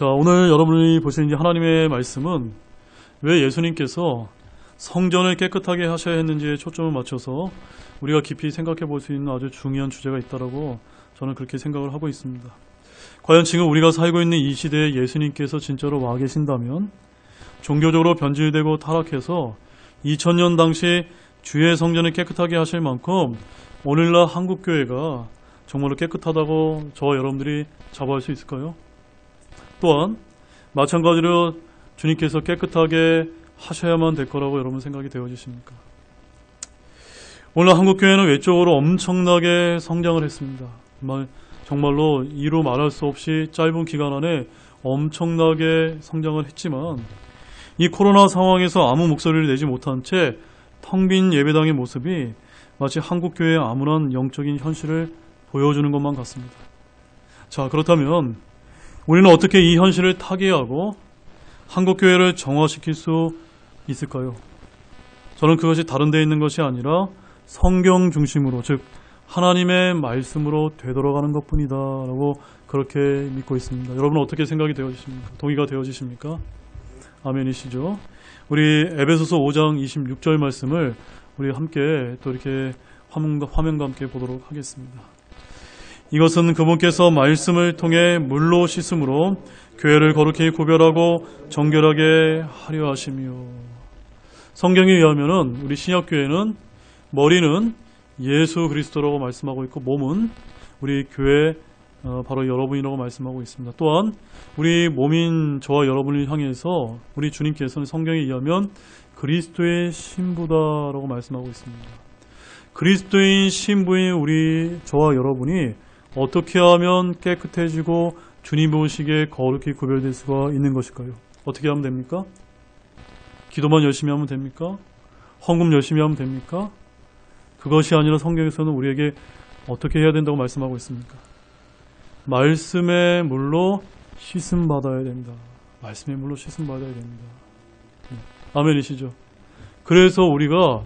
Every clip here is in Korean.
자, 오늘 여러분이 보시는 이 하나님의 말씀은 왜 예수님께서 성전을 깨끗하게 하셔야 했는지에 초점을 맞춰서 우리가 깊이 생각해 볼 수 있는 아주 중요한 주제가 있다라고 저는 그렇게 생각을 하고 있습니다. 과연 지금 우리가 살고 있는 이 시대에 예수님께서 진짜로 와 계신다면 종교적으로 변질되고 타락해서 2000년 당시 주의 성전을 깨끗하게 하실 만큼 오늘날 한국교회가 정말로 깨끗하다고 저와 여러분들이 자부할 수 있을까요? 또한 마찬가지로 주님께서 깨끗하게 하셔야만 될 거라고 여러분 생각이 되어지십니까? 오늘 한국교회는 외적으로 엄청나게 성장을 했습니다. 정말로 이루 말할 수 없이 짧은 기간 안에 엄청나게 성장을 했지만 이 코로나 상황에서 아무 목소리를 내지 못한 채 텅 빈 예배당의 모습이 마치 한국교회의 암울한 영적인 현실을 보여주는 것만 같습니다. 자, 그렇다면 우리는 어떻게 이 현실을 타개하고 한국교회를 정화시킬 수 있을까요? 저는 그것이 다른 데 있는 것이 아니라 성경 중심으로, 즉 하나님의 말씀으로 되돌아가는 것뿐이다 라고 그렇게 믿고 있습니다. 여러분은 어떻게 생각이 되어지십니까? 동의가 되어지십니까? 아멘이시죠? 우리 에베소서 5장 26절 말씀을 우리 함께 또 이렇게 화면과 함께 보도록 하겠습니다. 이것은 그분께서 말씀을 통해 물로 씻음으로 교회를 거룩히 구별하고 정결하게 하려 하시며. 성경에 의하면 우리 신약교회는 머리는 예수 그리스도라고 말씀하고 있고 몸은 우리 교회 바로 여러분이라고 말씀하고 있습니다. 또한 우리 몸인 저와 여러분을 향해서 우리 주님께서는 성경에 의하면 그리스도의 신부다라고 말씀하고 있습니다. 그리스도인 신부인 우리 저와 여러분이 어떻게 하면 깨끗해지고 주님 보시기에 거룩히 구별될 수가 있는 것일까요? 어떻게 하면 됩니까? 기도만 열심히 하면 됩니까? 헌금 열심히 하면 됩니까? 그것이 아니라 성경에서는 우리에게 어떻게 해야 된다고 말씀하고 있습니까? 말씀의 물로 씻음 받아야 된다. 말씀의 물로 씻음 받아야 됩니다. 아멘이시죠? 그래서 우리가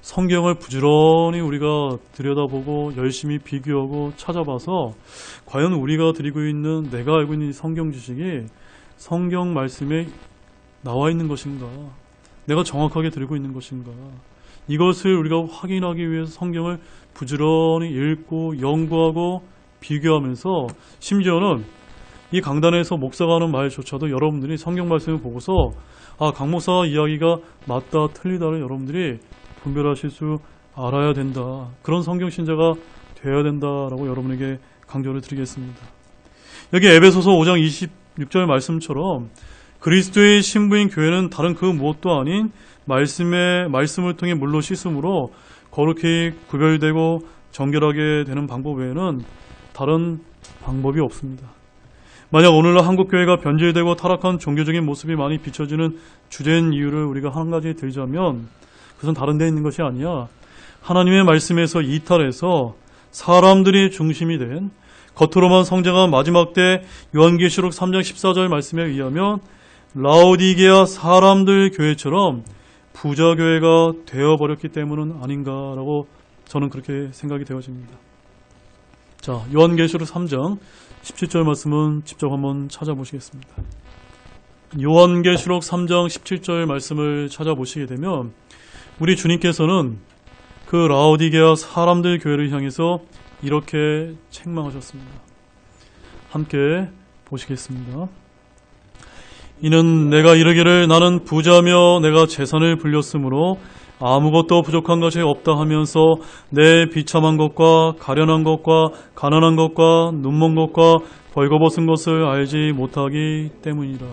성경을 부지런히 우리가 들여다보고 열심히 비교하고 찾아봐서 과연 우리가 드리고 있는 내가 알고 있는 이 성경 지식이 성경 말씀에 나와 있는 것인가? 내가 정확하게 드리고 있는 것인가? 이것을 우리가 확인하기 위해서 성경을 부지런히 읽고 연구하고 비교하면서 심지어는 이 강단에서 목사가 하는 말조차도 여러분들이 성경 말씀을 보고서 강 목사 이야기가 맞다 틀리다를 여러분들이 분별하실 수 알아야 된다. 그런 성경신자가 되어야 된다라고 여러분에게 강조를 드리겠습니다. 여기 에베소서 5장 26절 말씀처럼 그리스도의 신부인 교회는 다른 그 무엇도 아닌 말씀을 통해 물로 씻음으로 거룩히 구별되고 정결하게 되는 방법 외에는 다른 방법이 없습니다. 만약 오늘날 한국교회가 변질되고 타락한 종교적인 모습이 많이 비춰지는 주된 이유를 우리가 한 가지 들자면 그것은 다른 데 있는 것이 아니야. 하나님의 말씀에서 이탈해서 사람들이 중심이 된 겉으로만 성장한 마지막 때 요한계시록 3장 14절 말씀에 의하면 라오디게아 사람들 교회처럼 부자교회가 되어버렸기 때문은 아닌가라고 저는 그렇게 생각이 되어집니다. 자, 요한계시록 3장 17절 말씀은 직접 한번 찾아보시겠습니다. 요한계시록 3장 17절 말씀을 찾아보시게 되면 우리 주님께서는 그 라오디게아 사람들 교회를 향해서 이렇게 책망하셨습니다. 함께 보시겠습니다. 이는 내가 이르기를 나는 부자며 내가 재산을 불렸으므로 아무것도 부족한 것이 없다 하면서 내 비참한 것과 가련한 것과 가난한 것과 눈먼 것과 벌거벗은 것을 알지 못하기 때문이라.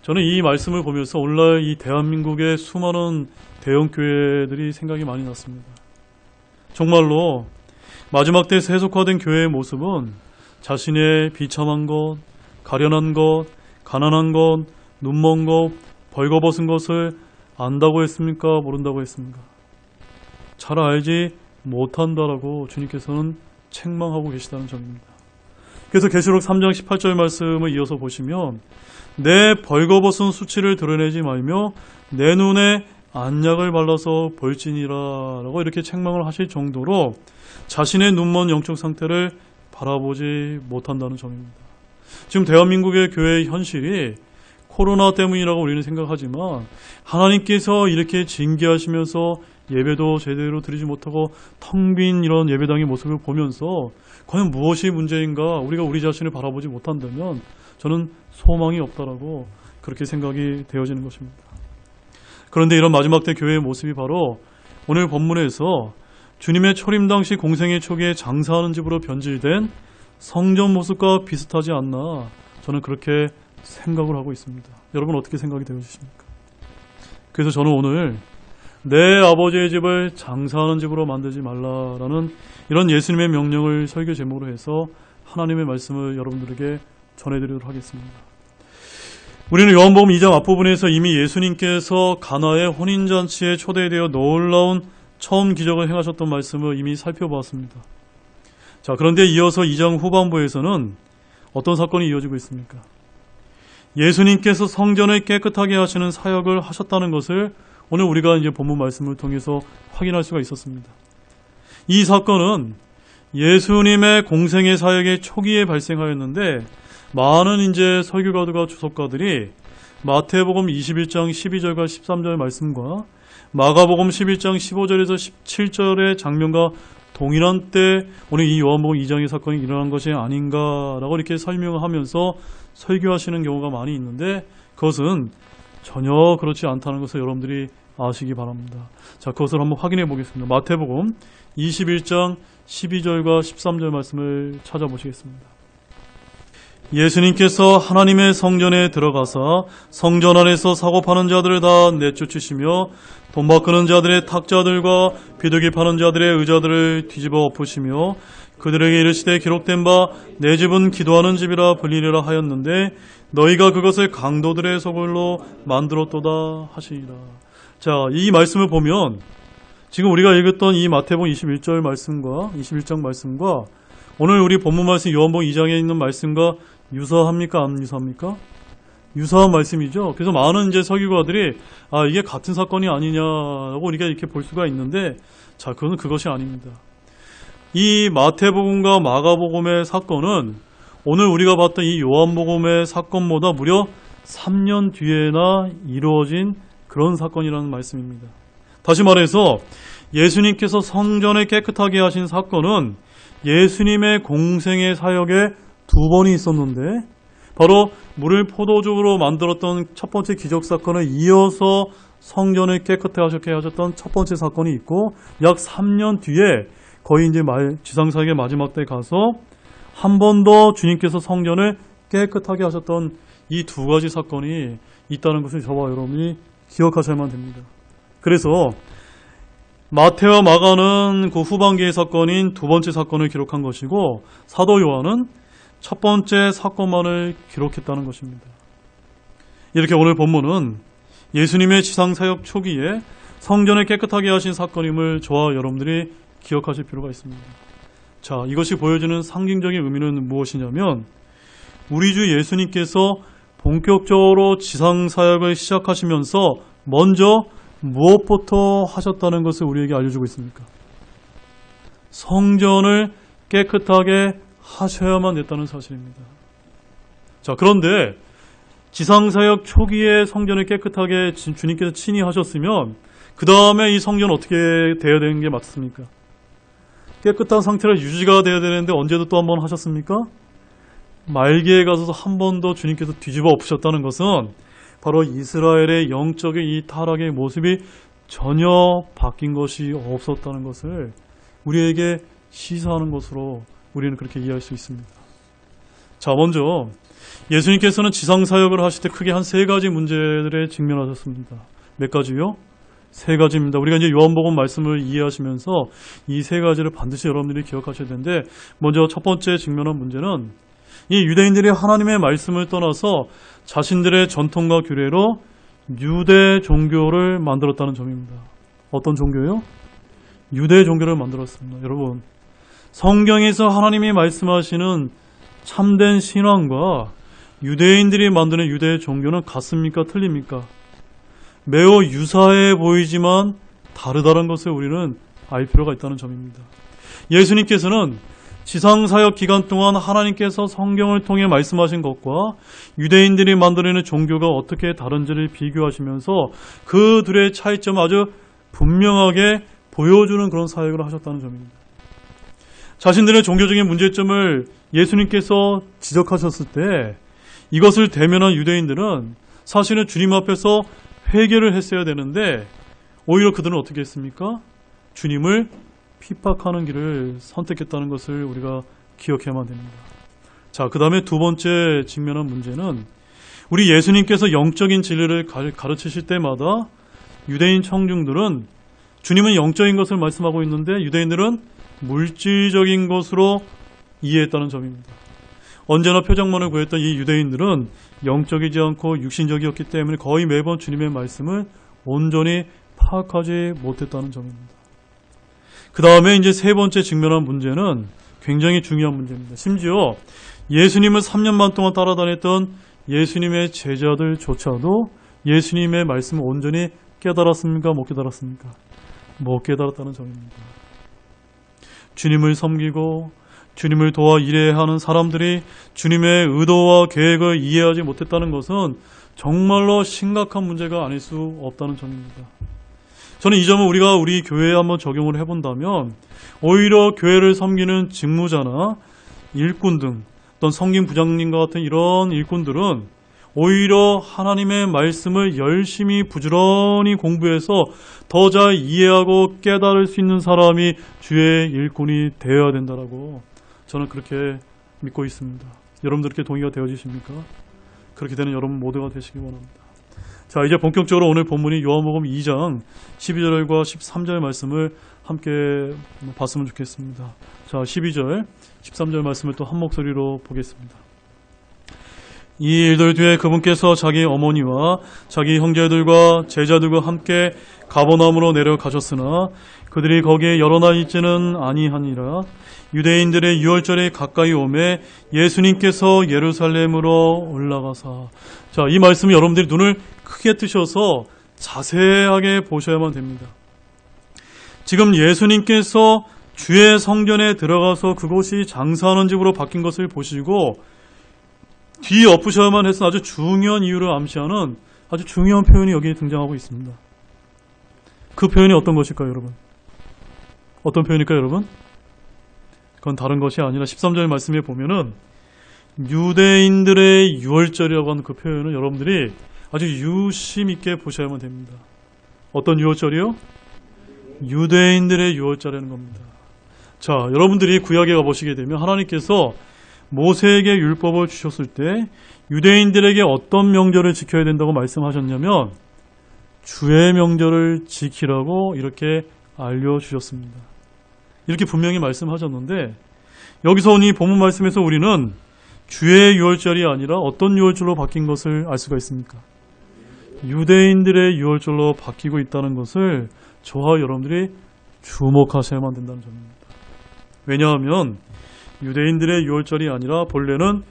저는 이 말씀을 보면서 오늘날 이 대한민국의 수많은 대형 교회들이 생각이 많이 났습니다. 정말로 마지막 때 세속화된 교회의 모습은 자신의 비참한 것, 가련한 것, 가난한 것, 눈먼 것, 벌거벗은 것을 안다고 했습니까? 모른다고 했습니까? 잘 알지 못한다라고 주님께서는 책망하고 계시다는 점입니다. 그래서 계시록 3장 18절 말씀을 이어서 보시면 내 벌거벗은 수치를 드러내지 말며 내 눈에 안약을 발라서 볼지니라 라고 이렇게 책망을 하실 정도로 자신의 눈먼 영적 상태를 바라보지 못한다는 점입니다. 지금 대한민국의 교회의 현실이 코로나 때문이라고 우리는 생각하지만 하나님께서 이렇게 징계하시면서 예배도 제대로 드리지 못하고 텅 빈 이런 예배당의 모습을 보면서 과연 무엇이 문제인가 우리가 우리 자신을 바라보지 못한다면 저는 소망이 없다라고 그렇게 생각이 되어지는 것입니다. 그런데 이런 마지막 때 교회의 모습이 바로 오늘 본문에서 주님의 초림 당시 공생의 초기에 장사하는 집으로 변질된 성전 모습과 비슷하지 않나 저는 그렇게 생각을 하고 있습니다. 여러분 어떻게 생각이 되어지십니까? 그래서 저는 오늘 내 아버지의 집을 장사하는 집으로 만들지 말라라는 이런 예수님의 명령을 설교 제목으로 해서 하나님의 말씀을 여러분들에게 전해드리도록 하겠습니다. 우리는 요한복음 2장 앞부분에서 이미 예수님께서 가나의 혼인잔치에 초대되어 놀라운 처음 기적을 행하셨던 말씀을 이미 살펴보았습니다. 자, 그런데 이어서 2장 후반부에서는 어떤 사건이 이어지고 있습니까? 예수님께서 성전을 깨끗하게 하시는 사역을 하셨다는 것을 오늘 우리가 이제 본문 말씀을 통해서 확인할 수가 있었습니다. 이 사건은 예수님의 공생의 사역의 초기에 발생하였는데 많은 이제 설교가들과 주석가들이 마태복음 21장 12절과 13절 말씀과 마가복음 11장 15절에서 17절의 장면과 동일한 때 오늘 이 요한복음 2장의 사건이 일어난 것이 아닌가라고 이렇게 설명하면서 설교하시는 경우가 많이 있는데 그것은 전혀 그렇지 않다는 것을 여러분들이 아시기 바랍니다. 자, 그것을 한번 확인해 보겠습니다. 마태복음 21장 12절과 13절 말씀을 찾아보시겠습니다. 예수님께서 하나님의 성전에 들어가사 성전 안에서 사고 파는 자들을 다 내쫓으시며 돈 바꾸는 자들의 탁자들과 비둘기 파는 자들의 의자들을 뒤집어 엎으시며 그들에게 이르시되 기록된 바 내 집은 기도하는 집이라 불리리라 하였는데 너희가 그것을 강도들의 소굴로 만들었도다 하시니라. 자, 이 말씀을 보면 지금 우리가 읽었던 이 마태복음 21절 말씀과 21장 말씀과 오늘 우리 본문 말씀 요한복음 2장에 있는 말씀과 유사합니까? 안 유사합니까? 유사한 말씀이죠. 그래서 많은 이제 설교가들이 이게 같은 사건이 아니냐라고 우리가 이렇게 볼 수가 있는데 자, 그건 그것이 아닙니다. 이 마태복음과 마가복음의 사건은 오늘 우리가 봤던 이 요한복음의 사건보다 무려 3년 뒤에나 이루어진 그런 사건이라는 말씀입니다. 다시 말해서 예수님께서 성전을 깨끗하게 하신 사건은 예수님의 공생의 사역에 두 번이 있었는데 바로 물을 포도주로 만들었던 첫 번째 기적 사건을 이어서 성전을 깨끗하게 하셨던 첫 번째 사건이 있고 약 3년 뒤에 거의 이제 지상사역의 마지막 때 가서 한 번 더 주님께서 성전을 깨끗하게 하셨던 이 두 가지 사건이 있다는 것을 저와 여러분이 기억하셔야만 됩니다. 그래서 마태와 마가는 그 후반기의 사건인 두 번째 사건을 기록한 것이고 사도 요한은 첫 번째 사건만을 기록했다는 것입니다. 이렇게 오늘 본문은 예수님의 지상사역 초기에 성전을 깨끗하게 하신 사건임을 저와 여러분들이 기억하실 필요가 있습니다. 자, 이것이 보여주는 상징적인 의미는 무엇이냐면 우리 주 예수님께서 본격적으로 지상사역을 시작하시면서 먼저 무엇부터 하셨다는 것을 우리에게 알려주고 있습니까? 성전을 깨끗하게 하셔야만 됐다는 사실입니다. 자, 그런데 지상사역 초기에 성전을 깨끗하게 주님께서 친히 하셨으면 그 다음에 이 성전 어떻게 되어야 되는 게 맞습니까? 깨끗한 상태로 유지가 되어야 되는데 언제도 또 한 번 하셨습니까? 말기에 가서도 한 번 더 주님께서 뒤집어 엎으셨다는 것은 바로 이스라엘의 영적인 이 타락의 모습이 전혀 바뀐 것이 없었다는 것을 우리에게 시사하는 것으로 우리는 그렇게 이해할 수 있습니다. 자, 먼저 예수님께서는 지상사역을 하실 때 크게 한 세 가지 문제들에 직면하셨습니다. 몇 가지요? 세 가지입니다. 우리가 이제 요한복음 말씀을 이해하시면서 이 세 가지를 반드시 여러분들이 기억하셔야 되는데 먼저 첫 번째 직면한 문제는 이 유대인들이 하나님의 말씀을 떠나서 자신들의 전통과 규례로 유대 종교를 만들었다는 점입니다. 어떤 종교요? 유대 종교를 만들었습니다. 여러분, 성경에서 하나님이 말씀하시는 참된 신앙과 유대인들이 만드는 유대 종교는 같습니까? 틀립니까? 매우 유사해 보이지만 다르다는 것을 우리는 알 필요가 있다는 점입니다. 예수님께서는 지상사역 기간 동안 하나님께서 성경을 통해 말씀하신 것과 유대인들이 만들어내는 종교가 어떻게 다른지를 비교하시면서 그 둘의 차이점을 아주 분명하게 보여주는 그런 사역을 하셨다는 점입니다. 자신들의 종교적인 문제점을 예수님께서 지적하셨을 때 이것을 대면한 유대인들은 사실은 주님 앞에서 회개를 했어야 되는데 오히려 그들은 어떻게 했습니까? 주님을 핍박하는 길을 선택했다는 것을 우리가 기억해야만 됩니다. 자, 그 다음에 두 번째 직면한 문제는 우리 예수님께서 영적인 진리를 가르치실 때마다 유대인 청중들은 주님은 영적인 것을 말씀하고 있는데 유대인들은 물질적인 것으로 이해했다는 점입니다. 언제나 표적만을 구했던 이 유대인들은 영적이지 않고 육신적이었기 때문에 거의 매번 주님의 말씀을 온전히 파악하지 못했다는 점입니다. 그 다음에 이제 세 번째 직면한 문제는 굉장히 중요한 문제입니다. 심지어 예수님을 3년 반 동안 따라다녔던 예수님의 제자들조차도 예수님의 말씀을 온전히 깨달았습니까? 못 깨달았습니까? 못 깨달았다는 점입니다. 주님을 섬기고 주님을 도와 일해야 하는 사람들이 주님의 의도와 계획을 이해하지 못했다는 것은 정말로 심각한 문제가 아닐 수 없다는 점입니다. 저는 이 점을 우리가 우리 교회에 한번 적용을 해본다면 오히려 교회를 섬기는 직무자나 일꾼 등 어떤 성김 부장님과 같은 이런 일꾼들은 오히려 하나님의 말씀을 열심히 부지런히 공부해서 더 잘 이해하고 깨달을 수 있는 사람이 주의 일꾼이 되어야 된다라고 저는 그렇게 믿고 있습니다. 여러분들 그렇게 동의가 되어지십니까? 그렇게 되는 여러분 모두가 되시기 원합니다. 자, 이제 본격적으로 오늘 본문이 요한복음 2장 12절과 13절 말씀을 함께 봤으면 좋겠습니다. 자, 12절, 13절 말씀을 또 한 목소리로 보겠습니다. 이 일들 뒤에 그분께서 자기 어머니와 자기 형제들과 제자들과 함께 가버나움으로 내려가셨으나 그들이 거기에 여러 날 있지는 아니하니라. 유대인들의 유월절에 가까이 오매 예수님께서 예루살렘으로 올라가사. 자, 이 말씀은 여러분들이 눈을 크게 뜨셔서 자세하게 보셔야만 됩니다. 지금 예수님께서 주의 성전에 들어가서 그곳이 장사하는 집으로 바뀐 것을 보시고 뒤 엎으셔야만 해서 아주 중요한 이유를 암시하는 아주 중요한 표현이 여기 등장하고 있습니다. 그 표현이 어떤 것일까요, 여러분? 어떤 표현일까요, 여러분? 그건 다른 것이 아니라 13절 말씀에 보면은 유대인들의 유월절이라고 하는 그 표현을 여러분들이 아주 유심 있게 보셔야만 됩니다. 어떤 유월절이요? 유대인들의 유월절이라는 겁니다. 자, 여러분들이 구약에 가보시게 되면 하나님께서 모세에게 율법을 주셨을 때 유대인들에게 어떤 명절을 지켜야 된다고 말씀하셨냐면 주의 명절을 지키라고 이렇게 알려주셨습니다. 이렇게 분명히 말씀하셨는데 여기서 오니 본문 말씀에서 우리는 주의 유월절이 아니라 어떤 유월절로 바뀐 것을 알 수가 있습니까? 유대인들의 유월절로 바뀌고 있다는 것을 저와 여러분들이 주목하셔야만 된다는 점입니다. 왜냐하면 유대인들의 유월절이 아니라 본래는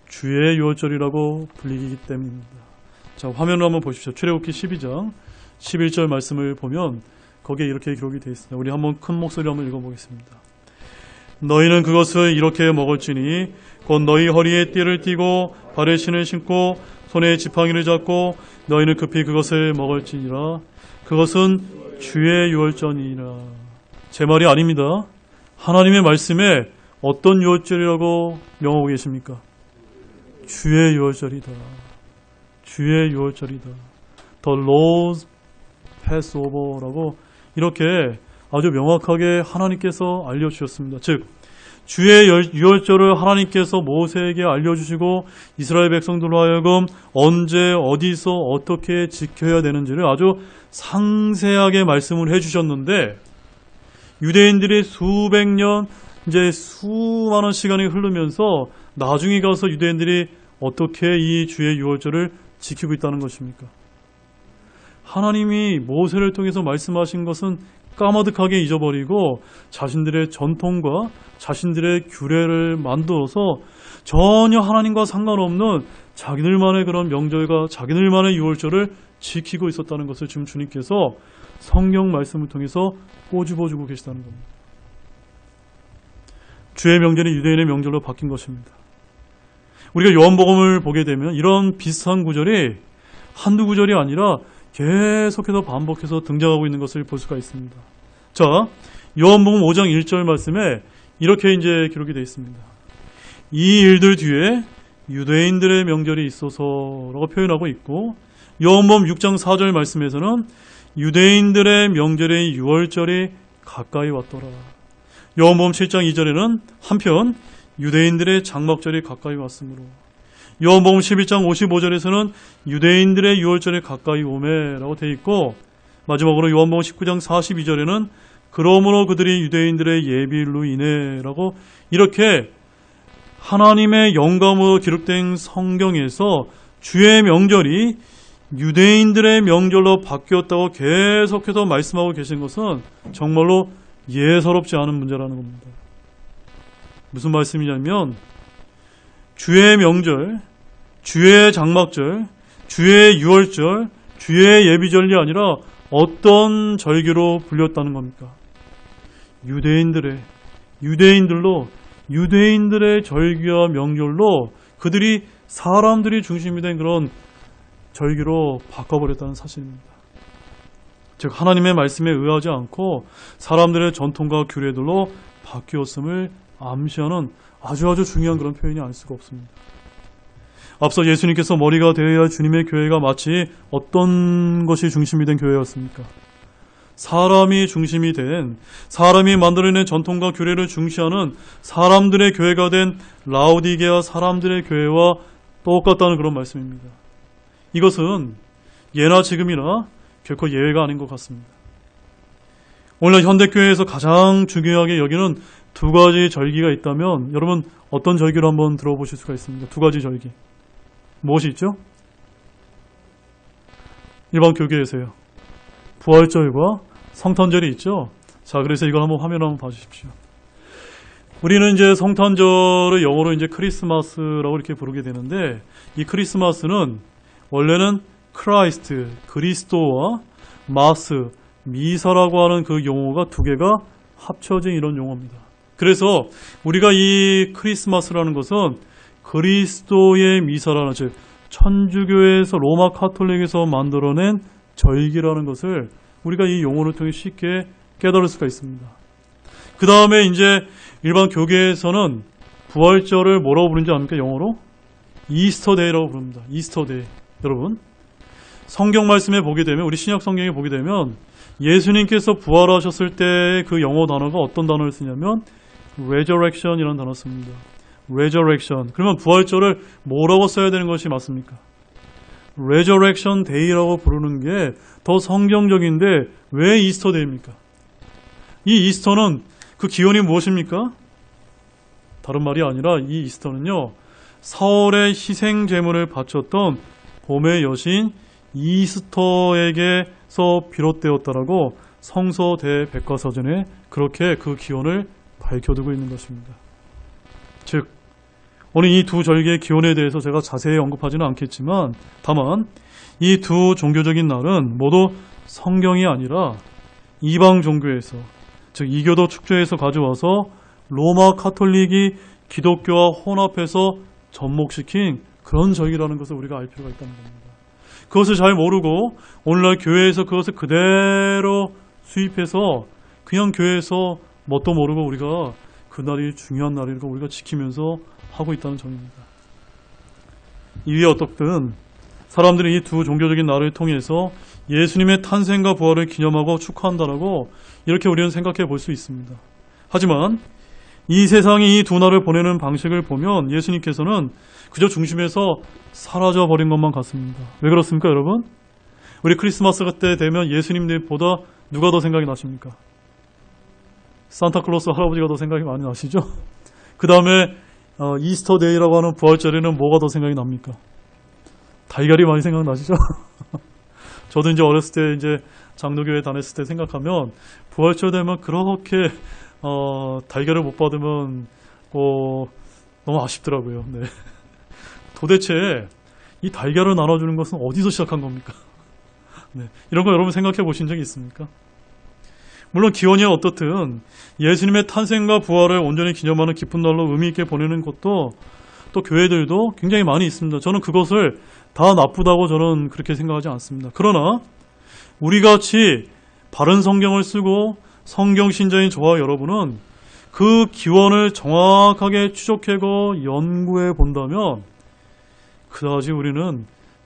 주의 유월절이라고 불리기 때문입니다. 자, 화면을 한번 보십시오. 출애굽기 12장 11절 말씀을 보면 거기에 이렇게 기록이 되어 있습니다. 우리 한번 큰 목소리로 한번 읽어보겠습니다. 너희는 그것을 이렇게 먹을지니 곧 너희 허리에 띠를 띠고 발에 신을 신고 손에 지팡이를 잡고 너희는 급히 그것을 먹을지니라. 그것은 주의 유월절이니라. 제 말이 아닙니다. 하나님의 말씀에 어떤 유월절이라고 명하고 계십니까? 주의 유월절이다. 주의 유월절이다. The Lord's Passover라고 이렇게 아주 명확하게 하나님께서 알려주셨습니다. 즉 주의 유월절을 하나님께서 모세에게 알려주시고 이스라엘 백성들로 하여금 언제 어디서 어떻게 지켜야 되는지를 아주 상세하게 말씀을 해주셨는데 유대인들이 수백 년 이제 수많은 시간이 흐르면서 나중에 가서 유대인들이 어떻게 이 주의 유월절을 지키고 있다는 것입니까? 하나님이 모세를 통해서 말씀하신 것은 까마득하게 잊어버리고 자신들의 전통과 자신들의 규례를 만들어서 전혀 하나님과 상관없는 자기들만의 그런 명절과 자기들만의 유월절을 지키고 있었다는 것을 지금 주님께서 성경 말씀을 통해서 꼬집어주고 계시다는 겁니다. 주의 명절이 유대인의 명절로 바뀐 것입니다. 우리가 요한복음을 보게 되면 이런 비슷한 구절이 한두 구절이 아니라 계속해서 반복해서 등장하고 있는 것을 볼 수가 있습니다. 자, 요한복음 5장 1절 말씀에 이렇게 이제 기록이 되어 있습니다. 이 일들 뒤에 유대인들의 명절이 있어서라고 표현하고 있고, 요한복음 6장 4절 말씀에서는 유대인들의 명절의 유월절이 가까이 왔더라. 요한복음 7장 2절에는 한편 유대인들의 장막절이 가까이 왔으므로, 요한복음 11장 55절에서는 유대인들의 유월절이 가까이 오매라고 되어 있고, 마지막으로 요한복음 19장 42절에는 그러므로 그들이 유대인들의 예비일로 인해라고, 이렇게 하나님의 영감으로 기록된 성경에서 주의 명절이 유대인들의 명절로 바뀌었다고 계속해서 말씀하고 계신 것은 정말로 예사롭지 않은 문제라는 겁니다. 무슨 말씀이냐면, 주의 명절, 주의 장막절, 주의 유월절, 주의 예비절이 아니라 어떤 절기로 불렸다는 겁니까? 유대인들의 절기와 명절로 그들이 사람들이 중심이 된 그런 절기로 바꿔버렸다는 사실입니다. 즉 하나님의 말씀에 의하지 않고 사람들의 전통과 규례들로 바뀌었음을 암시하는 아주 중요한 그런 표현이 아닐 수가 없습니다. 앞서 예수님께서 머리가 되어야 주님의 교회가 마치 어떤 것이 중심이 된 교회였습니까? 사람이 중심이 된, 사람이 만들어낸 전통과 규례를 중시하는 사람들의 교회가 된 라오디게아 사람들의 교회와 똑같다는 그런 말씀입니다. 이것은 예나 지금이나 결코 예외가 아닌 것 같습니다. 오늘날 현대교회에서 가장 중요하게 여기는 두 가지 절기가 있다면 여러분 어떤 절기를 한번 들어보실 수가 있습니다. 두 가지 절기. 무엇이 있죠? 일반 교계에서요. 부활절과 성탄절이 있죠. 자, 그래서 이걸 한번 화면 한번 봐주십시오. 우리는 이제 성탄절을 영어로 이제 크리스마스라고 이렇게 부르게 되는데, 이 크리스마스는 원래는 크라이스트, 그리스도와 마스, 미사라고 하는 그 용어가 두 개가 합쳐진 이런 용어입니다. 그래서 우리가 이 크리스마스라는 것은 그리스도의 미사라는, 즉 천주교에서 로마 카톨릭에서 만들어낸 절기라는 것을 우리가 이 용어를 통해 쉽게 깨달을 수가 있습니다. 그 다음에 이제 일반 교계에서는 부활절을 뭐라고 부르는지 압니까? 영어로? 이스터데이라고 부릅니다. 이스터데이. 여러분, 성경 말씀에 보게 되면, 우리 신약 성경에 보게 되면 예수님께서 부활하셨을 때 그 영어 단어가 어떤 단어를 쓰냐면 resurrection이라는 단어를 씁니다. resurrection. 그러면 부활절을 뭐라고 써야 되는 것이 맞습니까? resurrection day라고 부르는 게 더 성경적인데 왜 이스터 데이입니까? 이 이스터는 그 기원이 무엇입니까? 다른 말이 아니라 이 이스터는요, 사월의 희생 제물을 바쳤던 봄의 여신 이스터에게서 비롯되었다라고 성서 대백과사전에 그렇게 그 기원을 밝혀두고 있는 것입니다. 즉 오늘 이 두 절기의 기원에 대해서 제가 자세히 언급하지는 않겠지만, 다만 이 두 종교적인 날은 모두 성경이 아니라 이방 종교에서, 즉 이교도 축제에서 가져와서 로마 카톨릭이 기독교와 혼합해서 접목시킨 그런 절기라는 것을 우리가 알 필요가 있다는 겁니다. 그것을 잘 모르고 오늘날 교회에서 그것을 그대로 수입해서 그냥 교회에서 뭣도 모르고 우리가 그날이 중요한 날이고 우리가 지키면서 하고 있다는 점입니다. 이에 어떻든 사람들이 이 두 종교적인 날을 통해서 예수님의 탄생과 부활을 기념하고 축하한다라고 이렇게 우리는 생각해 볼 수 있습니다. 하지만 이 세상이 이 두 날을 보내는 방식을 보면 예수님께서는 그저 중심에서 사라져 버린 것만 같습니다. 왜 그렇습니까, 여러분? 우리 크리스마스 때 되면 예수님보다 누가 더 생각이 나십니까? 산타클로스 할아버지가 더 생각이 많이 나시죠? 그 다음에 이스터데이라고 하는 부활절에는 뭐가 더 생각이 납니까? 달걀이 많이 생각나시죠? 저도 이제 어렸을 때 이제 장로교회 다녔을 때 생각하면 부활절 되면 그렇게 달걀을 못 받으면 너무 아쉽더라고요. 네. 도대체 이 달걀을 나눠주는 것은 어디서 시작한 겁니까? 네. 이런 거 여러분 생각해 보신 적이 있습니까? 물론 기원이야 어떻든 예수님의 탄생과 부활을 온전히 기념하는 기쁜 날로 의미 있게 보내는 것도 또 교회들도 굉장히 많이 있습니다. 저는 그것을 다 나쁘다고 저는 그렇게 생각하지 않습니다. 그러나 우리같이 바른 성경을 쓰고 성경 신자인 저와 여러분은 그 기원을 정확하게 추적하고 연구해 본다면 그다지 우리는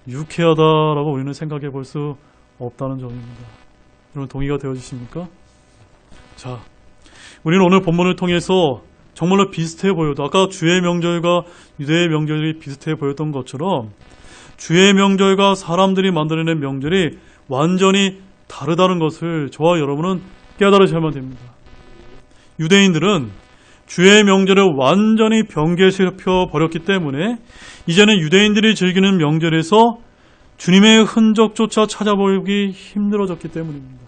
유쾌하다라고 우리는 생각해 볼 수 없다는 점입니다. 여러분 동의가 되어지십니까? 자, 우리는 오늘 본문을 통해서 정말로 비슷해 보여도 아까 주의 명절과 유대의 명절이 비슷해 보였던 것처럼 주의 명절과 사람들이 만들어낸 명절이 완전히 다르다는 것을 저와 여러분은 깨달으셔야만 됩니다. 유대인들은 주의 명절을 완전히 변개시켜 버렸기 때문에 이제는 유대인들이 즐기는 명절에서 주님의 흔적조차 찾아보기 힘들어졌기 때문입니다.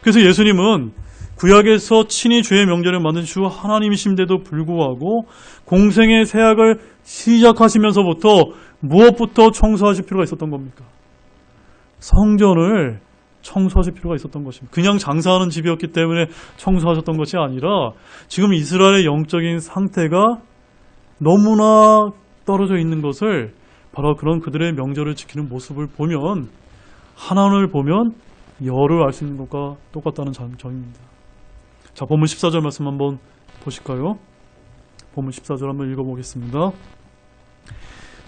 그래서 예수님은 구약에서 친히 주의 명절을 만든 주 하나님이신데도 불구하고 공생의 세약을 시작하시면서부터 무엇부터 청소하실 필요가 있었던 겁니까? 성전을 청소하실 필요가 있었던 것입니다. 그냥 장사하는 집이었기 때문에 청소하셨던 것이 아니라 지금 이스라엘의 영적인 상태가 너무나 떨어져 있는 것을 바로 그런 그들의 명절을 지키는 모습을 보면 하나님을 보면 열을 알 수 있는 것과 똑같다는 점입니다. 자, 본문 14절 말씀 한번 보실까요? 본문 14절 한번 읽어보겠습니다.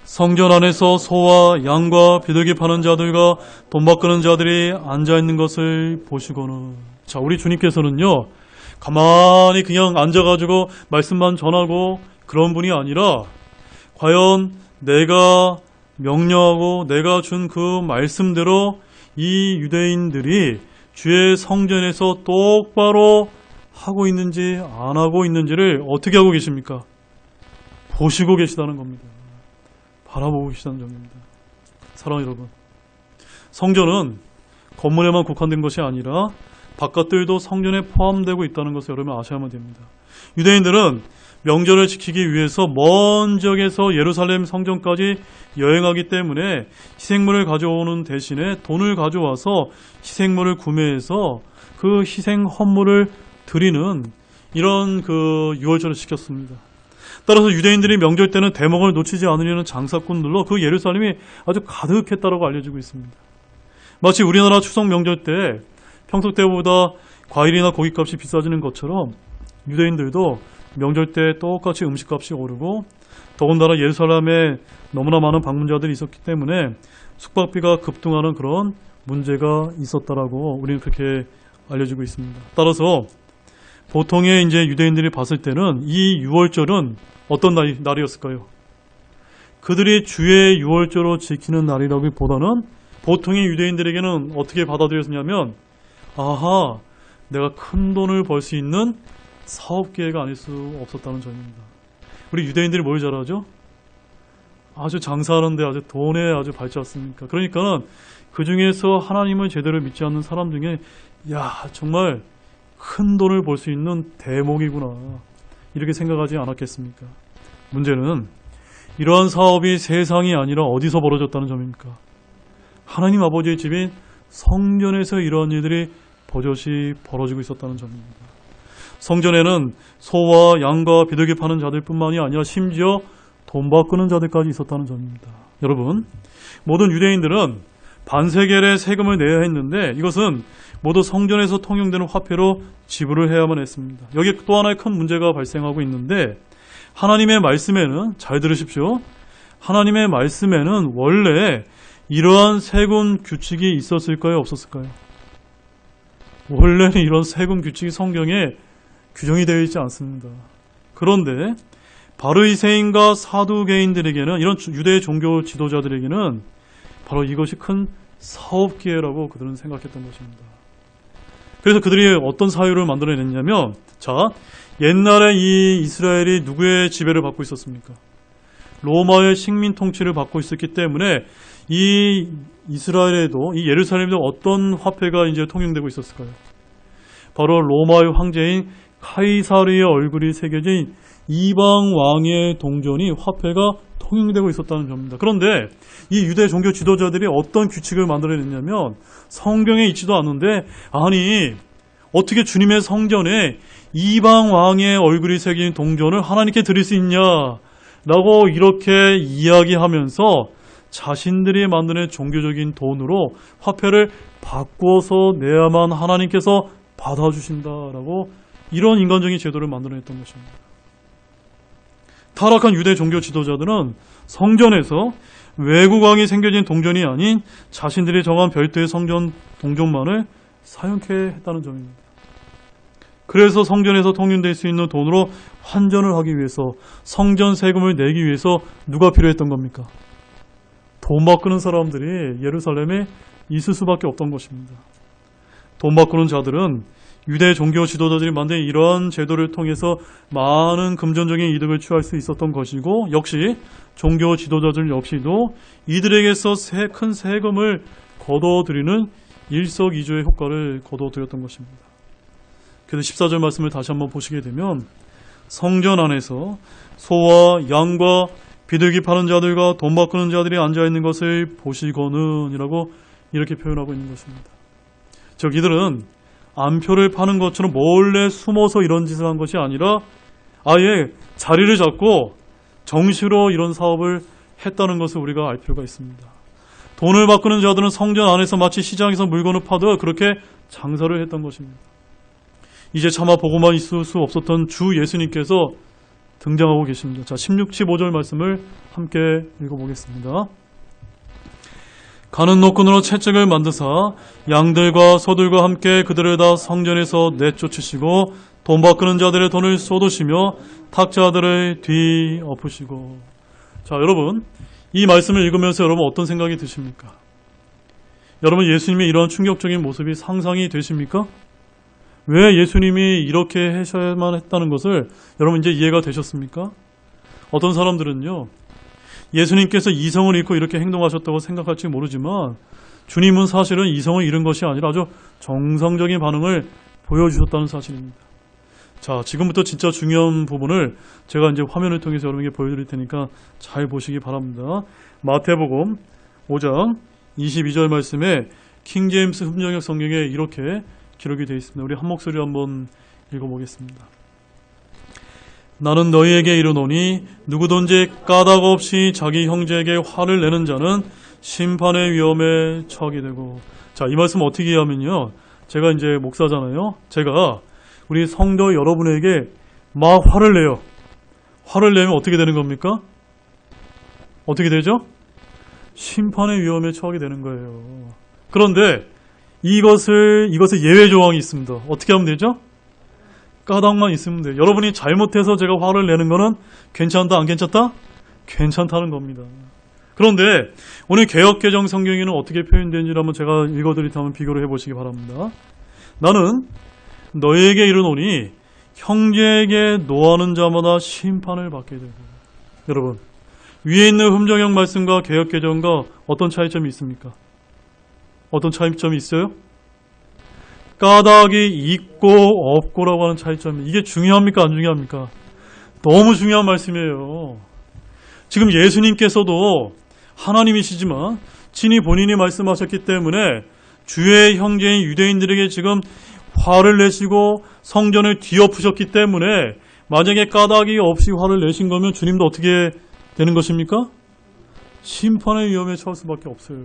성전 안에서 소와 양과 비둘기 파는 자들과 돈 바꾸는 자들이 앉아있는 것을 보시고는, 자, 우리 주님께서는요 가만히 그냥 앉아가지고 말씀만 전하고 그런 분이 아니라 과연 내가 명령하고 내가 준 그 말씀대로 이 유대인들이 주의 성전에서 똑바로 하고 있는지 안 하고 있는지를 어떻게 하고 계십니까? 보시고 계시다는 겁니다. 바라보고 계시다는 점입니다. 사랑하는 여러분, 성전은 건물에만 국한된 것이 아니라 바깥들도 성전에 포함되고 있다는 것을 여러분 아셔야만 됩니다. 유대인들은 명절을 지키기 위해서 먼 지역에서 예루살렘 성전까지 여행하기 때문에 희생물을 가져오는 대신에 돈을 가져와서 희생물을 구매해서 그 희생 헌물을 드리는 이런 그 유월절을 지켰습니다. 따라서 유대인들이 명절 때는 대목을 놓치지 않으려는 장사꾼들로 그 예루살렘이 아주 가득했다고 알려지고 있습니다. 마치 우리나라 추석 명절 때 평소 때보다 과일이나 고기값이 비싸지는 것처럼 유대인들도 명절 때 똑같이 음식값이 오르고 더군다나 예루살렘에 너무나 많은 방문자들이 있었기 때문에 숙박비가 급등하는 그런 문제가 있었다라고 우리는 그렇게 알려지고 있습니다. 따라서 보통의 이제 유대인들이 봤을 때는 이 유월절은 어떤 날이었을까요? 그들이 주의 유월절로 지키는 날이라기보다는 보통의 유대인들에게는 어떻게 받아들였냐면, 아하, 내가 큰 돈을 벌 수 있는 사업 기회가 아닐 수 없었다는 점입니다. 우리 유대인들이 뭘 잘하죠? 아주 장사하는데 아주 돈에 아주 밝지 않습니까? 그러니까 그 중에서 하나님을 제대로 믿지 않는 사람 중에 야, 정말 큰 돈을 벌 수 있는 대목이구나, 이렇게 생각하지 않았겠습니까? 문제는 이러한 사업이 세상이 아니라 어디서 벌어졌다는 점입니까? 하나님 아버지의 집인 성전에서 이러한 일들이 버젓이 벌어지고 있었다는 점입니다. 성전에는 소와 양과 비둘기 파는 자들뿐만이 아니라 심지어 돈 바꾸는 자들까지 있었다는 점입니다. 여러분, 모든 유대인들은 반세겔의 세금을 내야 했는데 이것은 모두 성전에서 통용되는 화폐로 지불을 해야만 했습니다. 여기 또 하나의 큰 문제가 발생하고 있는데, 하나님의 말씀에는, 잘 들으십시오, 하나님의 말씀에는 원래 이러한 세금 규칙이 있었을까요? 없었을까요? 원래는 이런 세금 규칙이 성경에 규정이 되어 있지 않습니다. 그런데 바르이새인과 사두개인들에게는, 이런 유대 종교 지도자들에게는 바로 이것이 큰 사업 기회라고 그들은 생각했던 것입니다. 그래서 그들이 어떤 사유를 만들어냈냐면, 자, 옛날에 이 이스라엘이 누구의 지배를 받고 있었습니까? 로마의 식민 통치를 받고 있었기 때문에 이 이스라엘에도, 이 예루살렘에도 어떤 화폐가 이제 통용되고 있었을까요? 바로 로마의 황제인 카이사르의 얼굴이 새겨진 이방 왕의 동전이 화폐가 통용되고 있었다는 점입니다. 그런데 이 유대 종교 지도자들이 어떤 규칙을 만들어냈냐면, 성경에 있지도 않는데, 아니 어떻게 주님의 성전에 이방 왕의 얼굴이 새긴 동전을 하나님께 드릴 수 있냐라고 이렇게 이야기하면서 자신들이 만드는 종교적인 돈으로 화폐를 바꾸어서 내야만 하나님께서 받아주신다라고 이런 인간적인 제도를 만들어냈던 것입니다. 타락한 유대 종교 지도자들은 성전에서 외국 왕이 생겨진 동전이 아닌 자신들이 정한 별도의 성전 동전만을 사용케 했다는 점입니다. 그래서 성전에서 통용될 수 있는 돈으로 환전을 하기 위해서 성전 세금을 내기 위해서 누가 필요했던 겁니까? 돈 바꾸는 사람들이 예루살렘에 있을 수밖에 없던 것입니다. 돈 바꾸는 자들은 유대 종교 지도자들이 만든 이러한 제도를 통해서 많은 금전적인 이득을 취할 수 있었던 것이고, 역시 종교 지도자들 역시도 이들에게서 큰 세금을 거둬들이는 일석이조의 효과를 거둬들였던 것입니다. 그래서 14절 말씀을 다시 한번 보시게 되면 성전 안에서 소와 양과 비둘기 파는 자들과 돈 바꾸는 자들이 앉아있는 것을 보시거는 이라고 이렇게 표현하고 있는 것입니다. 즉 이들은 암표를 파는 것처럼 몰래 숨어서 이런 짓을 한 것이 아니라 아예 자리를 잡고 정시로 이런 사업을 했다는 것을 우리가 알 필요가 있습니다. 돈을 바꾸는 자들은 성전 안에서 마치 시장에서 물건을 파듯 그렇게 장사를 했던 것입니다. 이제 차마 보고만 있을 수 없었던 주 예수님께서 등장하고 계십니다. 자, 16, 15절 말씀을 함께 읽어보겠습니다. 가는 노끈으로 채찍을 만드사 양들과 소들과 함께 그들을 다 성전에서 내쫓으시고 돈 바꾸는 자들의 돈을 쏟으시며 탁자들을 뒤엎으시고. 자, 여러분, 이 말씀을 읽으면서 여러분 어떤 생각이 드십니까? 여러분 예수님의 이러한 충격적인 모습이 상상이 되십니까? 왜 예수님이 이렇게 하셔야만 했다는 것을 여러분 이제 이해가 되셨습니까? 어떤 사람들은요, 예수님께서 이성을 잃고 이렇게 행동하셨다고 생각할지 모르지만 주님은 사실은 이성을 잃은 것이 아니라 아주 정상적인 반응을 보여주셨다는 사실입니다. 자, 지금부터 진짜 중요한 부분을 제가 이제 화면을 통해서 여러분에게 보여드릴 테니까 잘 보시기 바랍니다. 마태복음 5장 22절 말씀에 킹제임스 흡정역 성경에 이렇게 기록이 되어 있습니다. 우리 한 목소리로 한번 읽어보겠습니다. 나는 너희에게 이르노니 누구든지 까닭 없이 자기 형제에게 화를 내는 자는 심판의 위험에 처하게 되고. 자, 이 말씀 어떻게 이해하면요, 제가 이제 목사잖아요. 제가 우리 성도 여러분에게 막 화를 내요. 화를 내면 어떻게 되는 겁니까? 어떻게 되죠? 심판의 위험에 처하게 되는 거예요. 그런데 이것을 예외 조항이 있습니다. 어떻게 하면 되죠? 까닭만 있으면 돼요. 여러분이 잘못해서 제가 화를 내는 거는 괜찮다, 안 괜찮다? 괜찮다는 겁니다. 그런데 오늘 개역개정 성경에는 어떻게 표현되는지를 한번 제가 읽어드릴 때 한번 비교를 해보시기 바랍니다. 나는 너희에게 이르노니 형제에게 노하는 자마다 심판을 받게 되고. 여러분, 위에 있는 흠정형 말씀과 개역개정과 어떤 차이점이 있습니까? 어떤 차이점이 있어요? 까닭이 있고 없고라고 하는 차이점. 이게 중요합니까? 안 중요합니까? 너무 중요한 말씀이에요. 지금 예수님께서도 하나님이시지만 친히 본인이 말씀하셨기 때문에 주의 형제인 유대인들에게 지금 화를 내시고 성전을 뒤엎으셨기 때문에 만약에 까닭이 없이 화를 내신 거면 주님도 어떻게 되는 것입니까? 심판의 위험에 처할 수밖에 없어요.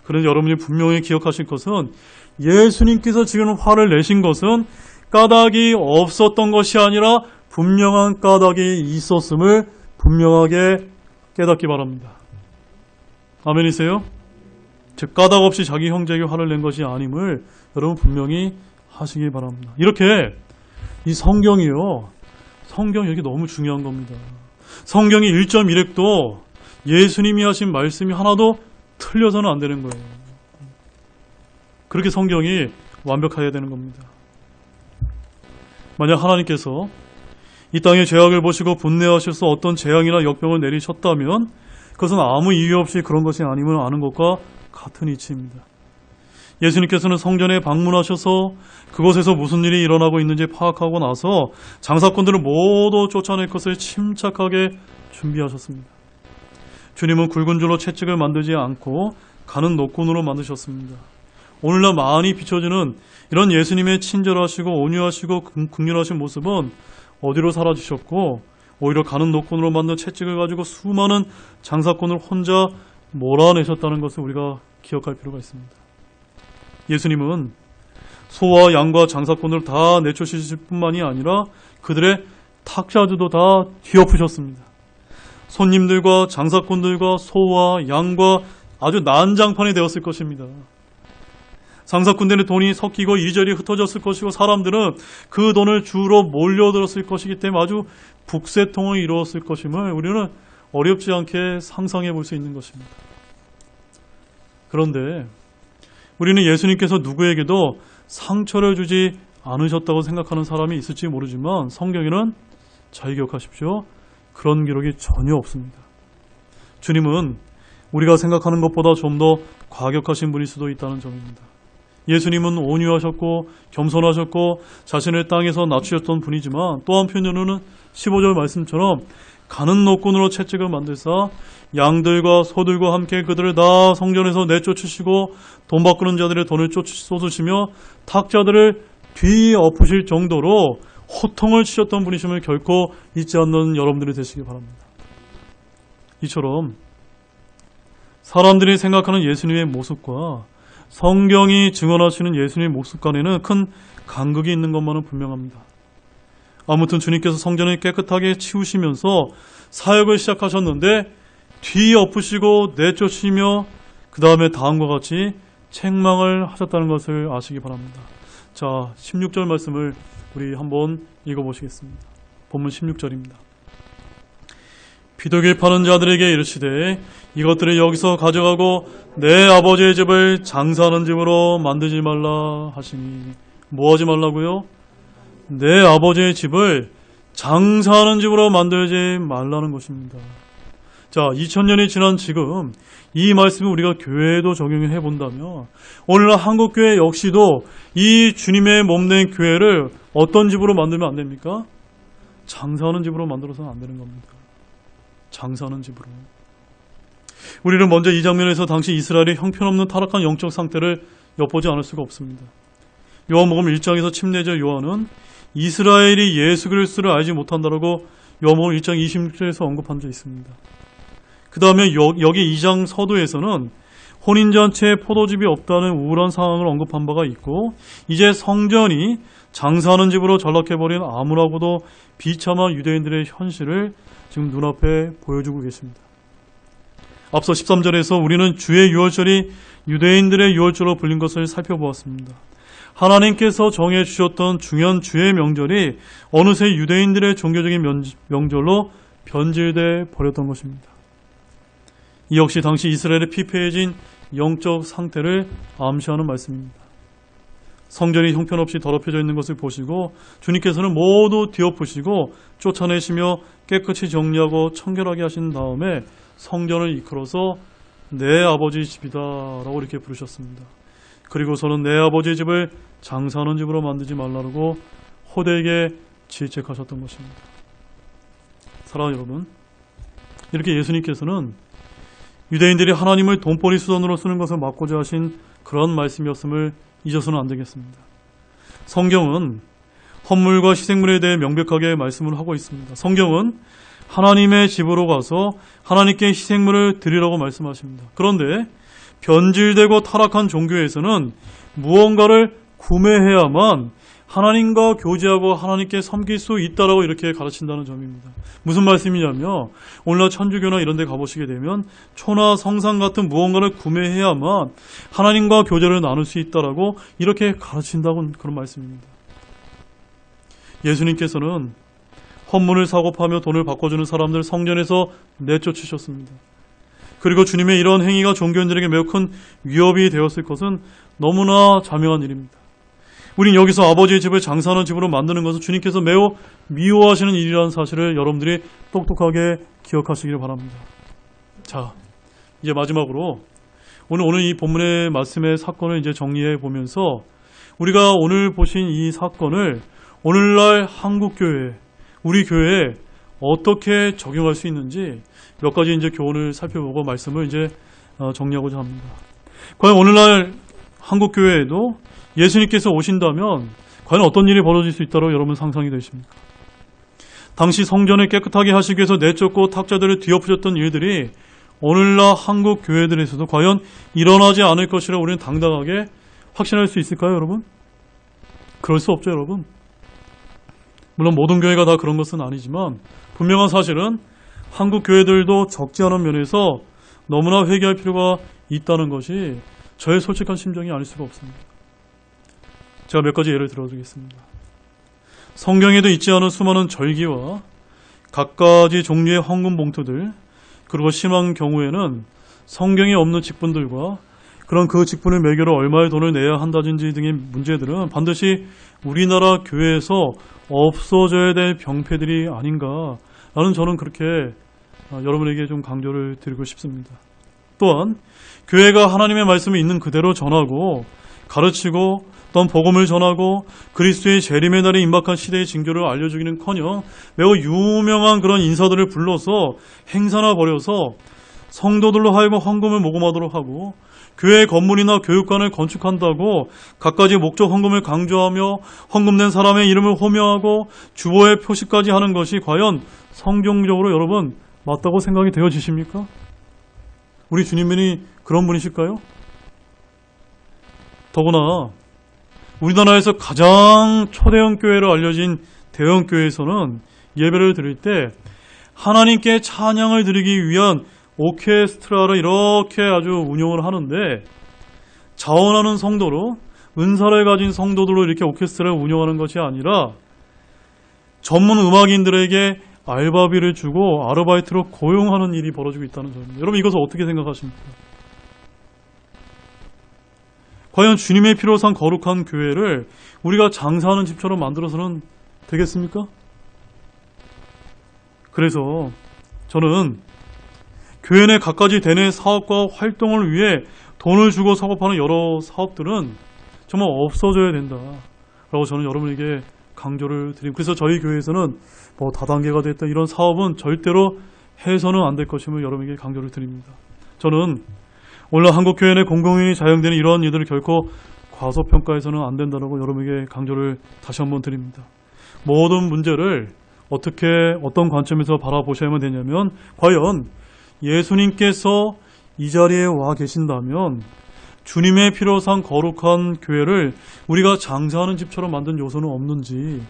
그래서 여러분이 분명히 기억하실 것은 예수님께서 지금 화를 내신 것은 까닭이 없었던 것이 아니라 분명한 까닭이 있었음을 분명하게 깨닫기 바랍니다. 아멘이세요? 즉 까닭 없이 자기 형제에게 화를 낸 것이 아님을 여러분 분명히 하시기 바랍니다. 이렇게 이 성경이요, 성경이 이렇게 너무 중요한 겁니다. 성경이 1.1획도 예수님이 하신 말씀이 하나도 틀려서는 안 되는 거예요. 그렇게 성경이 완벽해야 되는 겁니다. 만약 하나님께서 이 땅의 죄악을 보시고 분노하셔서 어떤 재앙이나 역병을 내리셨다면 그것은 아무 이유 없이 그런 것이 아님을 아는 것과 같은 이치입니다. 예수님께서는 성전에 방문하셔서 그곳에서 무슨 일이 일어나고 있는지 파악하고 나서 장사꾼들을 모두 쫓아낼 것을 침착하게 준비하셨습니다. 주님은 굵은 줄로 채찍을 만들지 않고 가는 노끈으로 만드셨습니다. 오늘날 많이 비춰지는 이런 예수님의 친절하시고 온유하시고 긍휼하신 모습은 어디로 사라지셨고 오히려 가는 노끈으로 만든 채찍을 가지고 수많은 장사꾼을 혼자 몰아내셨다는 것을 우리가 기억할 필요가 있습니다. 예수님은 소와 양과 장사꾼을 다 내쫓으실 뿐만이 아니라 그들의 탁자주도 다 뒤엎으셨습니다. 손님들과 장사꾼들과 소와 양과 아주 난장판이 되었을 것입니다. 장사꾼들의 돈이 섞이고 이리저리 흩어졌을 것이고 사람들은 그 돈을 주로 몰려들었을 것이기 때문에 아주 북새통을 이루었을 것임을 우리는 어렵지 않게 상상해 볼 수 있는 것입니다. 그런데 우리는 예수님께서 누구에게도 상처를 주지 않으셨다고 생각하는 사람이 있을지 모르지만 성경에는 잘 기억하십시오. 그런 기록이 전혀 없습니다. 주님은 우리가 생각하는 것보다 좀 더 과격하신 분일 수도 있다는 점입니다. 예수님은 온유하셨고 겸손하셨고 자신을 땅에서 낮추셨던 분이지만 또 한편으로는 15절 말씀처럼 가는 노끈으로 채찍을 만들사 양들과 소들과 함께 그들을 다 성전에서 내쫓으시고 돈 바꾸는 자들의 돈을 쏟으시며 탁자들을 뒤엎으실 정도로 호통을 치셨던 분이심을 결코 잊지 않는 여러분들이 되시기 바랍니다. 이처럼 사람들이 생각하는 예수님의 모습과 성경이 증언하시는 예수님의 모습 간에는 큰 간극이 있는 것만은 분명합니다. 아무튼 주님께서 성전을 깨끗하게 치우시면서 사역을 시작하셨는데 뒤엎으시고 내쫓으시며 그 다음에 다음과 같이 책망을 하셨다는 것을 아시기 바랍니다. 자, 16절 말씀을 우리 한번 읽어보시겠습니다. 본문 16절입니다. 비둘기 파는 자들에게 이르시되 이것들을 여기서 가져가고 내 아버지의 집을 장사하는 집으로 만들지 말라 하시니 뭐 하지 말라고요? 내 아버지의 집을 장사하는 집으로 만들지 말라는 것입니다. 자, 2000년이 지난 지금 이 말씀을 우리가 교회에도 적용을 해본다면 오늘날 한국교회 역시도 이 주님의 몸된 교회를 어떤 집으로 만들면 안 됩니까? 장사하는 집으로 만들어서는 안 되는 겁니다. 장사하는 집으로. 우리는 먼저 이 장면에서 당시 이스라엘의 형편없는 타락한 영적 상태를 엿보지 않을 수가 없습니다. 요한복음 1장에서 침례자 요한은 이스라엘이 예수 그리스도를 알지 못한다라고 요한복음 1장 26절에서 언급한 적 있습니다. 그 다음에 여기 2장 서두에서는 혼인잔치에 포도즙이 없다는 우울한 상황을 언급한 바가 있고 이제 성전이 장사하는 집으로 전락해버린 암울하고도 비참한 유대인들의 현실을 지금 눈앞에 보여주고 계십니다. 앞서 13절에서 우리는 주의 유월절이 유대인들의 유월절로 불린 것을 살펴보았습니다. 하나님께서 정해주셨던 중요한 주의 명절이 어느새 유대인들의 종교적인 명절로 변질돼 버렸던 것입니다. 이 역시 당시 이스라엘의 피폐해진 영적 상태를 암시하는 말씀입니다. 성전이 형편없이 더럽혀져 있는 것을 보시고 주님께서는 모두 뒤엎으시고 쫓아내시며 깨끗이 정리하고 청결하게 하신 다음에 성전을 이끌어서 내 아버지 집이다 라고 이렇게 부르셨습니다. 그리고서는 내 아버지의 집을 장사하는 집으로 만들지 말라고 호되게 질책하셨던 것입니다. 사랑하는 여러분, 이렇게 예수님께서는 유대인들이 하나님을 돈벌이 수단으로 쓰는 것을 막고자 하신 그런 말씀이었음을 잊어서는 안 되겠습니다. 성경은 헌물과 희생물에 대해 명백하게 말씀을 하고 있습니다. 성경은 하나님의 집으로 가서 하나님께 희생물을 드리라고 말씀하십니다. 그런데 변질되고 타락한 종교에서는 무언가를 구매해야만 하나님과 교제하고 하나님께 섬길 수 있다라고 이렇게 가르친다는 점입니다. 무슨 말씀이냐면 오늘날 천주교나 이런 데 가보시게 되면 초나 성상 같은 무언가를 구매해야만 하나님과 교제를 나눌 수 있다라고 이렇게 가르친다고 그런 말씀입니다. 예수님께서는 헌물을 사고 파며 돈을 바꿔주는 사람들 성전에서 내쫓으셨습니다. 그리고 주님의 이런 행위가 종교인들에게 매우 큰 위협이 되었을 것은 너무나 자명한 일입니다. 우린 여기서 아버지의 집을 장사하는 집으로 만드는 것은 주님께서 매우 미워하시는 일이라는 사실을 여러분들이 똑똑하게 기억하시길 바랍니다. 자, 이제 마지막으로 오늘 이 본문의 말씀의 사건을 이제 정리해 보면서 우리가 오늘 보신 이 사건을 오늘날 한국교회, 우리 교회에 어떻게 적용할 수 있는지 몇 가지 이제 교훈을 살펴보고 말씀을 이제 정리하고자 합니다. 과연 오늘날 한국 교회에도 예수님께서 오신다면 과연 어떤 일이 벌어질 수 있다고 여러분 상상이 되십니까? 당시 성전을 깨끗하게 하시기 위해서 내쫓고 탁자들을 뒤엎으셨던 일들이 오늘날 한국 교회들에서도 과연 일어나지 않을 것이라 우리는 당당하게 확신할 수 있을까요, 여러분? 그럴 수 없죠, 여러분. 물론 모든 교회가 다 그런 것은 아니지만 분명한 사실은 한국 교회들도 적지 않은 면에서 너무나 회개할 필요가 있다는 것이 저의 솔직한 심정이 아닐 수가 없습니다. 제가 몇 가지 예를 들어드리겠습니다. 성경에도 있지 않은 수많은 절기와 갖가지 종류의 헌금 봉투들, 그리고 심한 경우에는 성경에 없는 직분들과 그런 그 직분을 매개로 얼마의 돈을 내야 한다든지 등의 문제들은 반드시 우리나라 교회에서 없어져야 될 병폐들이 아닌가라는 저는 그렇게 여러분에게 좀 강조를 드리고 싶습니다. 또한 교회가 하나님의 말씀을 있는 그대로 전하고 가르치고 또한 복음을 전하고 그리스도의 재림의 날이 임박한 시대의 징조를 알려주기는커녕 매우 유명한 그런 인사들을 불러서 행사나 벌여서 성도들로 하여금 헌금을 모금하도록 하고 교회 건물이나 교육관을 건축한다고 갖가지 목적 헌금을 강조하며 헌금된 사람의 이름을 호명하고 주보의 표시까지 하는 것이 과연 성경적으로 여러분 맞다고 생각이 되어지십니까? 우리 주님이 그런 분이실까요? 더구나 우리나라에서 가장 초대형 교회로 알려진 대형 교회에서는 예배를 드릴 때 하나님께 찬양을 드리기 위한 오케스트라를 이렇게 아주 운영을 하는데 자원하는 성도로 은사를 가진 성도들로 이렇게 오케스트라를 운영하는 것이 아니라 전문 음악인들에게 알바비를 주고 아르바이트로 고용하는 일이 벌어지고 있다는 점입니다. 여러분 이것을 어떻게 생각하십니까? 과연 주님의 피로상 거룩한 교회를 우리가 장사하는 집처럼 만들어서는 되겠습니까? 그래서 저는 교회 내 갖가지 대내 사업과 활동을 위해 돈을 주고 사업하는 여러 사업들은 정말 없어져야 된다라고 저는 여러분에게 강조를 드립니다. 그래서 저희 교회에서는 뭐 다단계가 됐다 이런 사업은 절대로 해서는 안 될 것임을 여러분에게 강조를 드립니다. 저는 오늘 한국교회 내 공공연히 자영되는 이러한 일들을 결코 과소평가해서는 안 된다고 여러분에게 강조를 다시 한번 드립니다. 모든 문제를 어떤 관점에서 바라보셔야만 되냐면 과연 예수님께서 이 자리에 와 계신다면 주님의 피로상 거룩한 교회를 우리가 장사하는 집처럼 만든 요소는 없는지,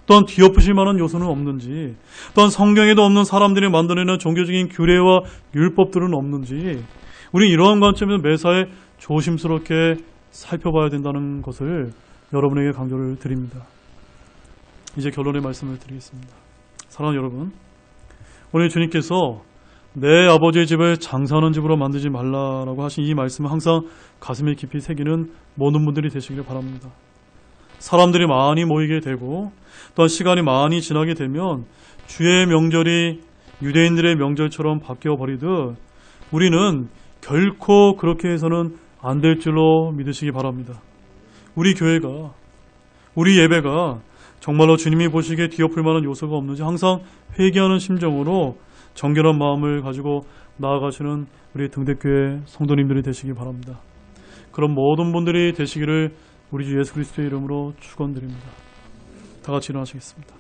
또한 뒤엎으실 만한 요소는 없는지, 또한 성경에도 없는 사람들이 만들어내는 종교적인 규례와 율법들은 없는지 우리 이러한 관점에서 매사에 조심스럽게 살펴봐야 된다는 것을 여러분에게 강조를 드립니다. 이제 결론의 말씀을 드리겠습니다. 사랑하는 여러분, 오늘 주님께서 내 아버지의 집을 장사하는 집으로 만들지 말라라고 하신 이 말씀을 항상 가슴에 깊이 새기는 모든 분들이 되시길 바랍니다. 사람들이 많이 모이게 되고 또한 시간이 많이 지나게 되면 주의 명절이 유대인들의 명절처럼 바뀌어 버리듯 우리는 결코 그렇게 해서는 안 될 줄로 믿으시기 바랍니다. 우리 교회가, 우리 예배가 정말로 주님이 보시기에 뒤엎을 만한 요소가 없는지 항상 회개하는 심정으로 정결한 마음을 가지고 나아가시는 우리 등대교회 성도님들이 되시기 바랍니다. 그런 모든 분들이 되시기를 우리 주 예수 그리스도의 이름으로 축원드립니다. 다 같이 일어나시겠습니다.